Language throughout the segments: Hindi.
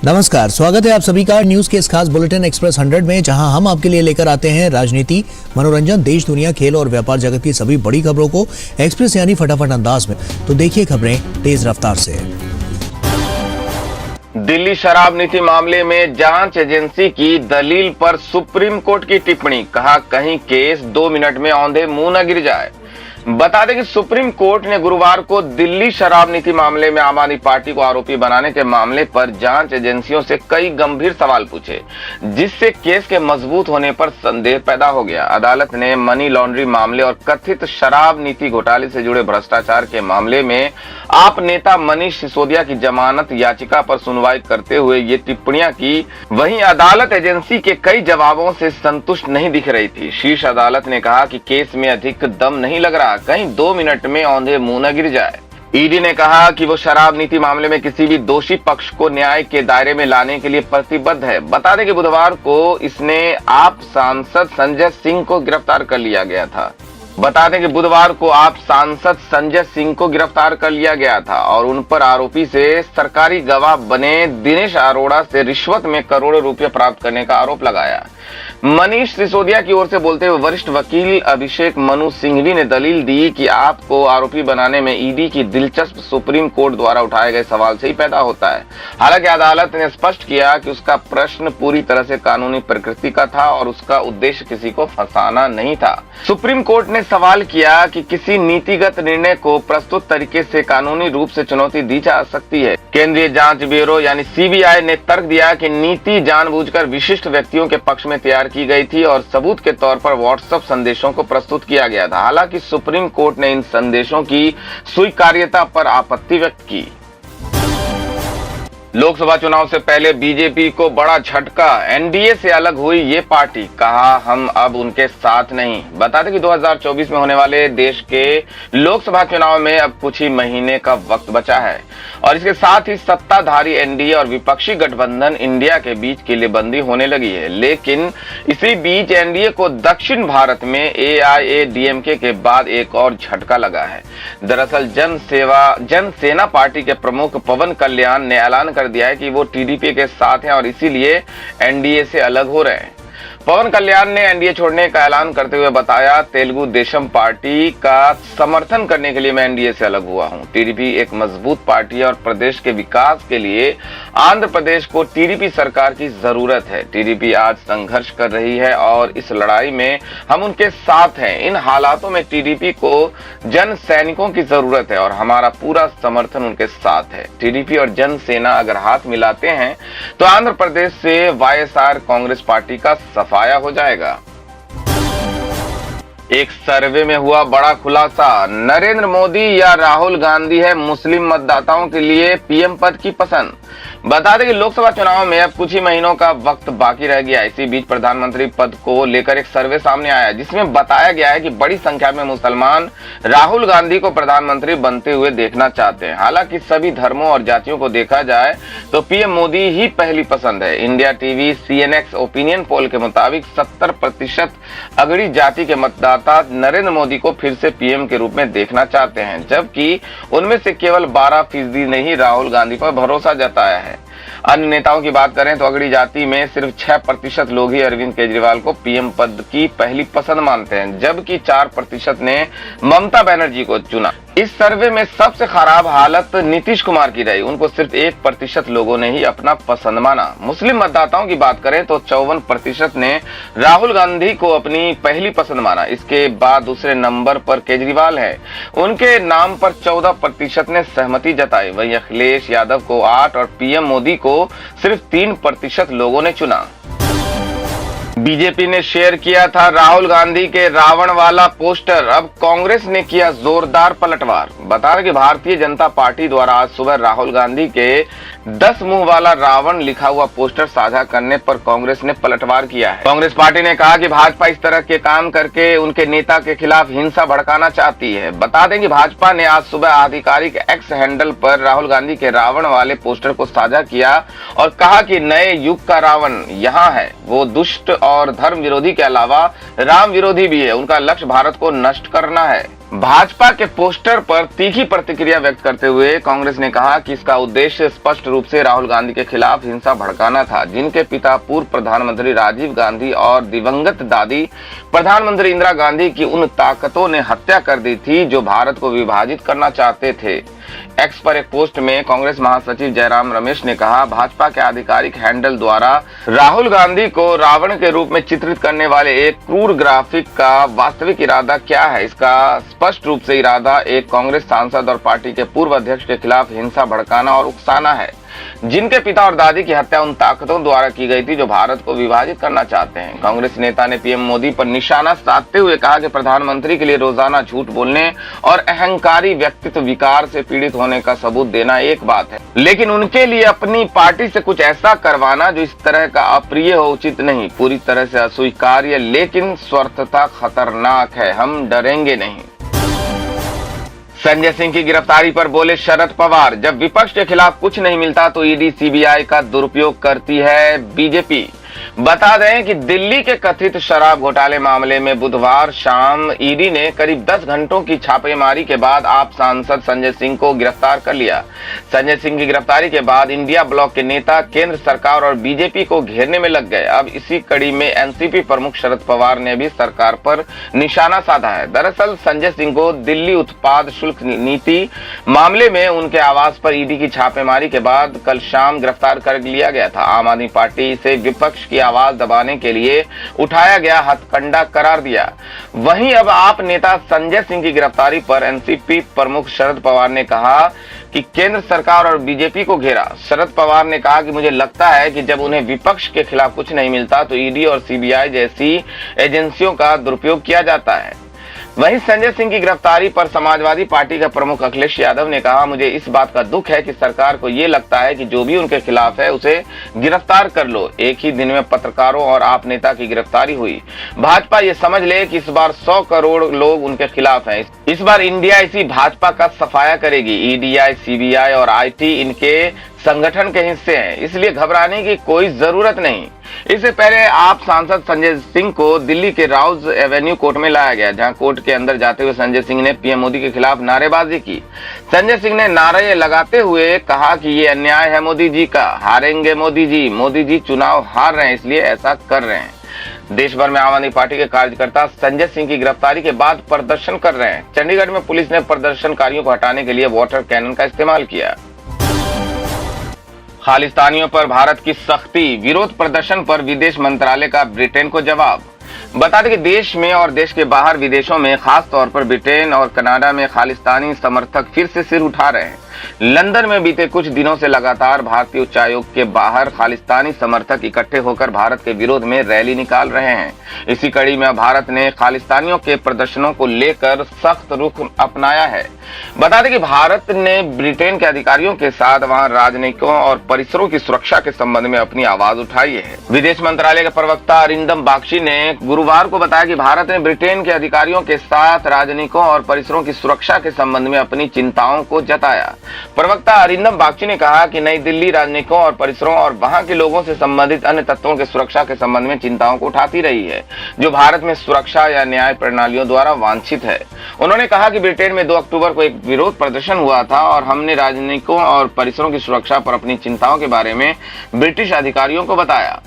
नमस्कार, स्वागत है आप सभी का न्यूज के इस खास बुलेटिन एक्सप्रेस 100 में, जहां हम आपके लिए लेकर आते हैं राजनीति, मनोरंजन, देश दुनिया, खेल और व्यापार जगत की सभी बड़ी खबरों को एक्सप्रेस यानी फटाफट अंदाज में। तो देखिए खबरें तेज रफ्तार से। दिल्ली शराब नीति मामले में जांच एजेंसी की दलील पर सुप्रीम कोर्ट की टिप्पणी, कहा कहीं केस 2 मिनट में औंधे मुंह न गिर जाए। बता दें कि सुप्रीम कोर्ट ने गुरुवार को दिल्ली शराब नीति मामले में आम आदमी पार्टी को आरोपी बनाने के मामले पर जांच एजेंसियों से कई गंभीर सवाल पूछे, जिससे केस के मजबूत होने पर संदेह पैदा हो गया। अदालत ने मनी लॉन्ड्रिंग मामले और कथित शराब नीति घोटाले से जुड़े भ्रष्टाचार के मामले में आप नेता मनीष सिसोदिया की जमानत याचिका पर सुनवाई करते हुए ये टिप्पणियां की। वहीं अदालत एजेंसी के कई जवाबों से संतुष्ट नहीं दिख रही थी। शीर्ष अदालत ने कहा कि केस में अधिक दम नहीं लग रहा, कहीं 2 मिनट में औंधे मुंह न गिर जाए। ईडी ने कहा कि वो शराब नीति मामले में किसी भी दोषी पक्ष को न्याय के दायरे में लाने के लिए प्रतिबद्ध है। बता दें कि बुधवार को इसने आप सांसद संजय सिंह को गिरफ्तार कर लिया गया था। और उन पर आरोपी से सरकारी गवाह बने दिनेश अरोड़ा से रिश्वत में करोड़ों रुपए प्राप्त करने का आरोप लगाया। मनीष सिसोदिया की ओर से बोलते हुए वरिष्ठ वकील अभिषेक मनु सिंघवी ने दलील दी कि आपको आरोपी बनाने में ईडी की दिलचस्प सुप्रीम कोर्ट द्वारा उठाए गए सवाल से ही पैदा होता है। हालांकि अदालत ने स्पष्ट किया कि उसका प्रश्न पूरी तरह से कानूनी प्रकृति का था और उसका उद्देश्य किसी को फंसाना नहीं था। सुप्रीम कोर्ट ने सवाल किया कि किसी नीतिगत निर्णय को प्रस्तुत तरीके से कानूनी रूप से चुनौती दी जा सकती है। केंद्रीय जांच ब्यूरो यानी सीबीआई ने तर्क दिया कि नीति जानबूझकर विशिष्ट व्यक्तियों के पक्ष में तैयार की गई थी और सबूत के तौर पर व्हाट्सएप संदेशों को प्रस्तुत किया गया था। हालांकि सुप्रीम कोर्ट ने इन संदेशों की स्वीकार्यता पर आपत्ति व्यक्त की। लोकसभा चुनाव से पहले बीजेपी को बड़ा झटका, एनडीए से अलग हुई ये पार्टी, कहा हम अब उनके साथ नहीं। बता दें कि 2024 में होने वाले देश के लोकसभा चुनाव में अब कुछ ही महीने का वक्त बचा है और इसके साथ ही सत्ताधारी एनडीए और विपक्षी गठबंधन इंडिया के बीच किलेबंदी होने लगी है। लेकिन इसी बीच एनडीए को दक्षिण भारत में एआईएडीएमके के बाद एक और झटका लगा है। दरअसल जनसेना पार्टी के प्रमुख पवन कल्याण ने ऐलान कर दिया है कि वो टीडीपी के साथ हैं और इसीलिए एनडीए से अलग हो रहे हैं। पवन कल्याण ने एनडीए छोड़ने का ऐलान करते हुए बताया, तेलुगु देशम पार्टी का समर्थन करने के लिए मैं एनडीए से अलग हुआ हूं। टीडीपी एक मजबूत पार्टी है और प्रदेश के विकास के लिए आंध्र प्रदेश को टीडीपी सरकार की जरूरत है। टीडीपी आज संघर्ष कर रही है और इस लड़ाई में हम उनके साथ हैं। इन हालातों में टीडीपी को जन सैनिकों की जरूरत है और हमारा पूरा समर्थन उनके साथ है। टीडीपी और जन सेना अगर हाथ मिलाते हैं तो आंध्र प्रदेश से वाईएसआर कांग्रेस पार्टी का सफाया हो जाएगा। एक सर्वे में हुआ बड़ा खुलासा, नरेंद्र मोदी या राहुल गांधी है मुस्लिम मतदाताओं के लिए पीएम पद की पसंद। बता दें कि लोकसभा चुनाव में अब कुछ ही महीनों का वक्त बाकी रह गया। इसी बीच प्रधानमंत्री पद को लेकर एक सर्वे सामने आया, जिसमें बताया गया है कि बड़ी संख्या में मुसलमान राहुल गांधी को प्रधानमंत्री बनते हुए देखना चाहते हैं। हालांकि सभी धर्मों और जातियों को देखा जाए तो पीएम मोदी ही पहली पसंद है। India TV CNX opinion poll के मुताबिक 70% अगड़ी जाति के मतदाता नरेंद्र मोदी को फिर से पीएम के रूप में देखना चाहते हैं, जबकि उनमें से केवल 12% ने ही राहुल गांधी पर भरोसा जताया है। अन्य नेताओं की बात करें तो अगड़ी जाति में सिर्फ 6% लोग ही अरविंद केजरीवाल को पीएम पद की पहली पसंद मानते हैं, जबकि 4% ने ममता बनर्जी को चुना। इस सर्वे में सबसे खराब हालत नीतीश कुमार की रही, उनको सिर्फ 1% लोगों ने ही अपना पसंद माना। मुस्लिम मतदाताओं की बात करें तो 54% ने राहुल गांधी को अपनी पहली पसंद माना। इसके बाद दूसरे नंबर पर केजरीवाल है, उनके नाम पर 14% ने सहमति जताई। वहीं अखिलेश यादव को 8 और पीएम मोदी को सिर्फ 3% लोगों ने चुना। बीजेपी ने शेयर किया था राहुल गांधी के रावण वाला पोस्टर, अब कांग्रेस ने किया जोरदार पलटवार। बता रहे कि भारतीय जनता पार्टी द्वारा आज सुबह राहुल गांधी के 10 मुंह वाला रावण लिखा हुआ पोस्टर साझा करने पर कांग्रेस ने पलटवार किया है। कांग्रेस पार्टी ने कहा कि भाजपा इस तरह के काम करके उनके नेता के खिलाफ हिंसा भड़काना चाहती है। बता दें कि भाजपा ने आज सुबह आधिकारिक एक्स हैंडल पर राहुल गांधी के रावण वाले पोस्टर को साझा किया और कहा कि नए युग का रावण यहाँ है। वो दुष्ट और धर्म विरोधी के अलावा राम विरोधी भी है। उनका लक्ष्य भारत को नष्ट करना है। भाजपा के पोस्टर पर तीखी प्रतिक्रिया व्यक्त करते हुए कांग्रेस ने कहा कि इसका उद्देश्य स्पष्ट रूप से राहुल गांधी के खिलाफ हिंसा भड़काना था, जिनके पिता पूर्व प्रधानमंत्री राजीव गांधी और दिवंगत दादी प्रधानमंत्री इंदिरा गांधी की उन ताकतों ने हत्या कर दी थी जो भारत को विभाजित करना चाहते थे। एक्स पर एक पोस्ट में कांग्रेस महासचिव जयराम रमेश ने कहा, भाजपा के आधिकारिक हैंडल द्वारा राहुल गांधी को रावण के रूप में चित्रित करने वाले एक क्रूर ग्राफिक का वास्तविक इरादा क्या है? इसका स्पष्ट रूप से इरादा एक कांग्रेस सांसद और पार्टी के पूर्व अध्यक्ष के खिलाफ हिंसा भड़काना और उकसाना है, जिनके पिता और दादी की हत्या उन ताकतों द्वारा की गई थी जो भारत को विभाजित करना चाहते हैं। कांग्रेस नेता ने पीएम मोदी पर निशाना साधते हुए कहा कि प्रधानमंत्री के लिए रोजाना झूठ बोलने और अहंकारी व्यक्तित्व विकार से पीड़ित होने का सबूत देना एक बात है, लेकिन उनके लिए अपनी पार्टी से कुछ ऐसा करवाना जो इस तरह का अप्रिय हो उचित नहीं, पूरी तरह से अस्वीकार्य, लेकिन स्वार्थता खतरनाक है। हम डरेंगे नहीं। संजय सिंह की गिरफ्तारी पर बोले शरद पवार, जब विपक्ष के खिलाफ कुछ नहीं मिलता तो ईडी सीबीआई का दुरुपयोग करती है बीजेपी। बता दें कि दिल्ली के कथित शराब घोटाले मामले में बुधवार शाम ईडी ने करीब 10 घंटों की छापेमारी के बाद आप सांसद संजय सिंह को गिरफ्तार कर लिया। संजय सिंह की गिरफ्तारी के बाद इंडिया ब्लॉक के नेता केंद्र सरकार और बीजेपी को घेरने में लग गए। अब इसी कड़ी में एनसीपी प्रमुख शरद पवार ने भी सरकार पर निशाना साधा है। दरअसल संजय सिंह को दिल्ली उत्पाद शुल्क नीति मामले में उनके आवास पर ईडी की छापेमारी के बाद कल शाम गिरफ्तार कर लिया गया था। आम आदमी पार्टी से विपक्ष की आवाज दबाने के लिए उठाया गया हथकंडा करार दिया। वहीं अब आप नेता संजय सिंह की गिरफ्तारी पर एनसीपी प्रमुख शरद पवार ने कहा कि केंद्र सरकार और बीजेपी को घेरा। शरद पवार ने कहा कि मुझे लगता है कि जब उन्हें विपक्ष के खिलाफ कुछ नहीं मिलता तो ईडी और सीबीआई जैसी एजेंसियों का दुरुपयोग किया जाता है। वहीं संजय सिंह की गिरफ्तारी पर समाजवादी पार्टी के प्रमुख अखिलेश यादव ने कहा, मुझे इस बात का दुख है कि सरकार को ये लगता है कि जो भी उनके खिलाफ है उसे गिरफ्तार कर लो। एक ही दिन में पत्रकारों और आप नेता की गिरफ्तारी हुई। भाजपा ये समझ ले कि इस बार 100 करोड़ लोग उनके खिलाफ हैं। इस बार इंडिया इसी भाजपा का सफाया करेगी। ईडीआई, सीबीआई और आईटी इनके संगठन के हिस्से हैं, इसलिए घबराने की कोई जरूरत नहीं। इससे पहले आप सांसद संजय सिंह को दिल्ली के राउज एवेन्यू कोर्ट में लाया गया, जहां कोर्ट के अंदर जाते हुए संजय सिंह ने पीएम मोदी के खिलाफ नारेबाजी की। संजय सिंह ने नारे लगाते हुए कहा कि ये अन्याय है मोदी जी का, हारेंगे मोदी जी चुनाव हार रहे हैं इसलिए ऐसा कर रहे हैं। देश भर में आम आदमी पार्टी के कार्यकर्ता संजय सिंह की गिरफ्तारी के बाद प्रदर्शन कर रहे हैं। चंडीगढ़ में पुलिस ने प्रदर्शनकारियों को हटाने के लिए वाटर कैनन का इस्तेमाल किया। खालिस्तानियों पर भारत की सख्ती, विरोध प्रदर्शन पर विदेश मंत्रालय का ब्रिटेन को जवाब। बता दें कि देश में और देश के बाहर विदेशों में, खास तौर पर ब्रिटेन और कनाडा में खालिस्तानी समर्थक फिर से सिर उठा रहे हैं। लंदन में बीते कुछ दिनों से लगातार भारतीय उच्चायोग के बाहर खालिस्तानी समर्थक इकट्ठे होकर भारत के विरोध में रैली निकाल रहे हैं। इसी कड़ी में भारत ने खालिस्तानियों के प्रदर्शनों को लेकर सख्त रुख अपनाया है। बता दें कि भारत ने ब्रिटेन के अधिकारियों के साथ वहां राजनयिकों और परिसरों की सुरक्षा के संबंध में अपनी आवाज उठाई है। विदेश मंत्रालय के प्रवक्ता अरिंदम बागची ने गुरुवार को बताया कि भारत ने ब्रिटेन के अधिकारियों के साथ राजनयिकों और परिसरों की सुरक्षा के संबंध में अपनी चिंताओं को जताया। प्रवक्ता अरिंदम बागची ने कहा कि नई दिल्ली राजनयिकों और परिसरों और वहां के लोगों से संबंधित अन्य तत्वों के सुरक्षा के संबंध में चिंताओं को उठाती रही है, जो भारत में सुरक्षा या न्याय प्रणालियों द्वारा वांछित है। उन्होंने कहा कि ब्रिटेन में 2 अक्टूबर को एक विरोध प्रदर्शन हुआ था और हमने राजनयिकों और परिसरों की सुरक्षा पर अपनी चिंताओं के बारे में ब्रिटिश अधिकारियों को बताया।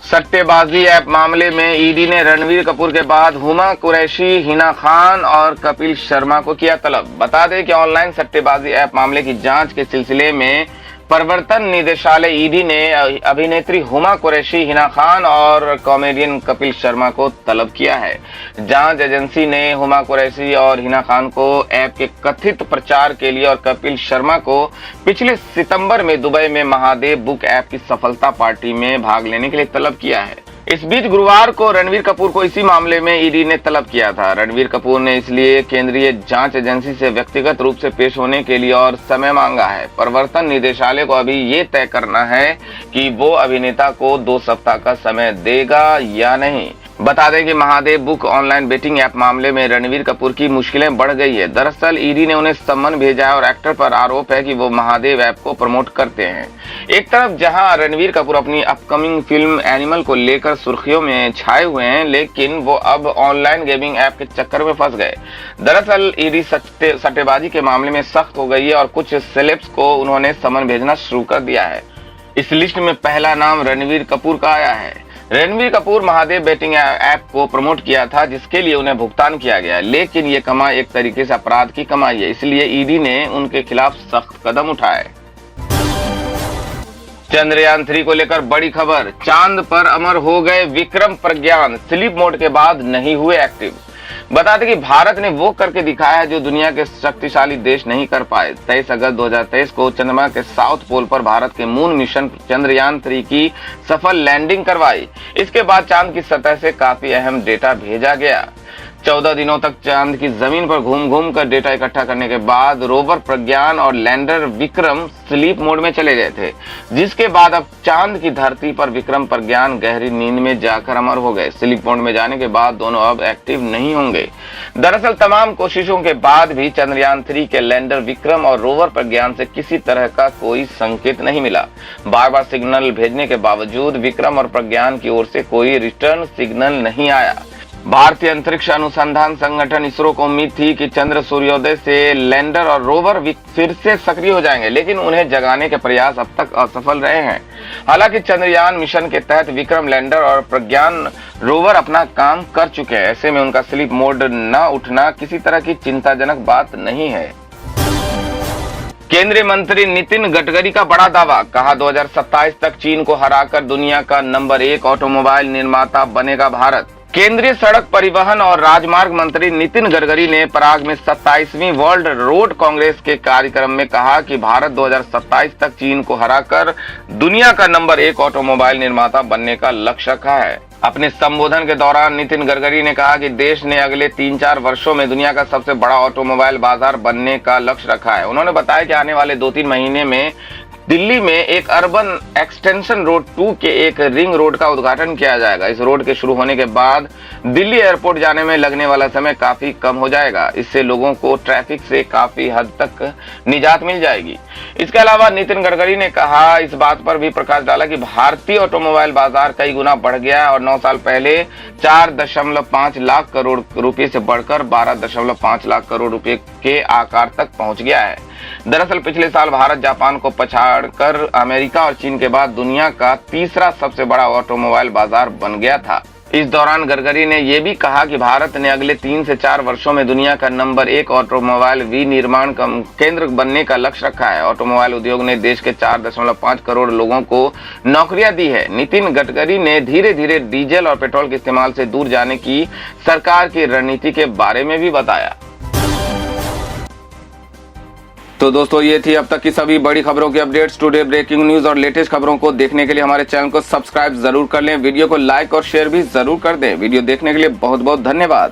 सट्टेबाजी ऐप मामले में ईडी ने रणवीर कपूर के बाद हुमा कुरैशी, हिना खान और कपिल शर्मा को किया तलब। बता दें कि ऑनलाइन सट्टेबाजी ऐप मामले की जांच के सिलसिले में प्रवर्तन निदेशालय ईडी ने अभिनेत्री हुमा कुरैशी, हिना खान और कॉमेडियन कपिल शर्मा को तलब किया है। जांच एजेंसी ने हुमा कुरैशी और हिना खान को ऐप के कथित प्रचार के लिए और कपिल शर्मा को पिछले सितंबर में दुबई में महादेव बुक ऐप की सफलता पार्टी में भाग लेने के लिए तलब किया है। इस बीच गुरुवार को रणवीर कपूर को इसी मामले में ईडी ने तलब किया था। रणवीर कपूर ने इसलिए केंद्रीय जांच एजेंसी से व्यक्तिगत रूप से पेश होने के लिए और समय मांगा है। प्रवर्तन निदेशालय को अभी ये तय करना है कि वो अभिनेता को 2 सप्ताह का समय देगा या नहीं। बता दें कि Mahadev book online betting app मामले में रणवीर कपूर की मुश्किलें बढ़ गई है। दरअसल ईडी ने उन्हें सम्मन भेजा है और एक्टर पर आरोप है कि वो महादेव ऐप को प्रमोट करते हैं। एक तरफ जहां रणवीर कपूर अपनी अपकमिंग फिल्म एनिमल को लेकर सुर्खियों में छाए हुए हैं, लेकिन वो अब ऑनलाइन गेमिंग ऐप के चक्कर में फंस गए। दरअसल ईडी सट्टेबाजी के मामले में सख्त हो गई है और कुछ सेलेब्स को उन्होंने सम्मन भेजना शुरू कर दिया है। इस लिस्ट में पहला नाम रणवीर कपूर का आया है। रणवीर कपूर महादेव बेटिंग ऐप को प्रमोट किया था, जिसके लिए उन्हें भुगतान किया गया, लेकिन ये कमाई एक तरीके से अपराध की कमाई है, इसलिए ईडी ने उनके खिलाफ सख्त कदम उठाए। चंद्रयान 3 को लेकर बड़ी खबर। चांद पर अमर हो गए विक्रम प्रज्ञान, स्लीप मोड के बाद नहीं हुए एक्टिव। बता दें कि भारत ने वो करके दिखाया है जो दुनिया के शक्तिशाली देश नहीं कर पाए। 23 अगस्त 2023 को चंद्रमा के साउथ पोल पर भारत के मून मिशन चंद्रयान 3 की सफल लैंडिंग करवाई। इसके बाद चांद की सतह से काफी अहम डेटा भेजा गया। 14 दिनों तक चांद की जमीन पर घूम घूम कर डेटा इकट्ठा करने के बाद रोवर प्रज्ञान और लैंडर विक्रम स्लीप मोड में चले गए थे, जिसके बाद अब चांद की धरती पर विक्रम प्रज्ञान गहरी नींद में जाकर अमर हो गए। स्लीप मोड में जाने के बाद दोनों अब एक्टिव नहीं होंगे। दरअसल तमाम कोशिशों के बाद भी चंद्रयान 3 के लैंडर विक्रम और रोवर प्रज्ञान से किसी तरह का कोई संकेत नहीं मिला। बार बार सिग्नल भेजने के बावजूद विक्रम और प्रज्ञान की ओर से कोई रिटर्न सिग्नल नहीं आया। भारतीय अंतरिक्ष अनुसंधान संगठन इसरो को उम्मीद थी कि चंद्र सूर्योदय से लैंडर और रोवर फिर से सक्रिय हो जाएंगे, लेकिन उन्हें जगाने के प्रयास अब तक असफल रहे हैं। हालांकि चंद्रयान मिशन के तहत विक्रम लैंडर और प्रज्ञान रोवर अपना काम कर चुके हैं। ऐसे में उनका स्लीप मोड न उठना किसी तरह की चिंताजनक बात नहीं है। केंद्रीय मंत्री नितिन गडकरी का बड़ा दावा, कहा 2027 तक चीन को हराकर दुनिया का नंबर 1 ऑटोमोबाइल निर्माता बनेगा भारत। केंद्रीय सड़क परिवहन और राजमार्ग मंत्री नितिन गडकरी ने पराग में 27वीं वर्ल्ड रोड कांग्रेस के कार्यक्रम में कहा कि भारत 2027 तक चीन को हराकर दुनिया का नंबर 1 ऑटोमोबाइल निर्माता बनने का लक्ष्य रखा है। अपने संबोधन के दौरान नितिन गडकरी ने कहा कि देश ने अगले 3-4 वर्षों में दुनिया का सबसे बड़ा ऑटोमोबाइल बाजार बनने का लक्ष्य रखा है। उन्होंने बताया कि आने वाले 2-3 महीने में दिल्ली में एक अर्बन एक्सटेंशन रोड 2 के एक रिंग रोड का उद्घाटन किया जाएगा। इस रोड के शुरू होने के बाद दिल्ली एयरपोर्ट जाने में लगने वाला समय काफी कम हो जाएगा। इससे लोगों को ट्रैफिक से काफी हद तक निजात मिल जाएगी। इसके अलावा नितिन गडकरी ने कहा, इस बात पर भी प्रकाश डाला कि भारतीय ऑटोमोबाइल बाजार कई गुना बढ़ गया है और 9 साल पहले 4.5 लाख करोड़ रुपए से बढ़कर 12.5 लाख करोड़ रुपए के आकार तक पहुंच गया है। दरअसल पिछले साल भारत जापान को पछाड़कर अमेरिका और चीन के बाद दुनिया का तीसरा सबसे बड़ा ऑटोमोबाइल बाजार बन गया था। इस दौरान गडकरी ने यह भी कहा कि भारत ने अगले 3 से 4 वर्षों में दुनिया का नंबर 1 ऑटोमोबाइल विनिर्माण केंद्र बनने का लक्ष्य रखा है। ऑटोमोबाइल उद्योग ने देश के 4.5 करोड़ लोगों को नौकरियां दी है। नितिन गडकरी ने धीरे धीरे डीजल और पेट्रोल के इस्तेमाल से दूर जाने की सरकार की रणनीति के बारे में भी बताया। तो दोस्तों, ये थी अब तक की सभी बड़ी खबरों की अपडेट्स। टुडे ब्रेकिंग न्यूज और लेटेस्ट खबरों को देखने के लिए हमारे चैनल को सब्सक्राइब जरूर कर लें। वीडियो को लाइक और शेयर भी जरूर कर दें। वीडियो देखने के लिए बहुत बहुत धन्यवाद।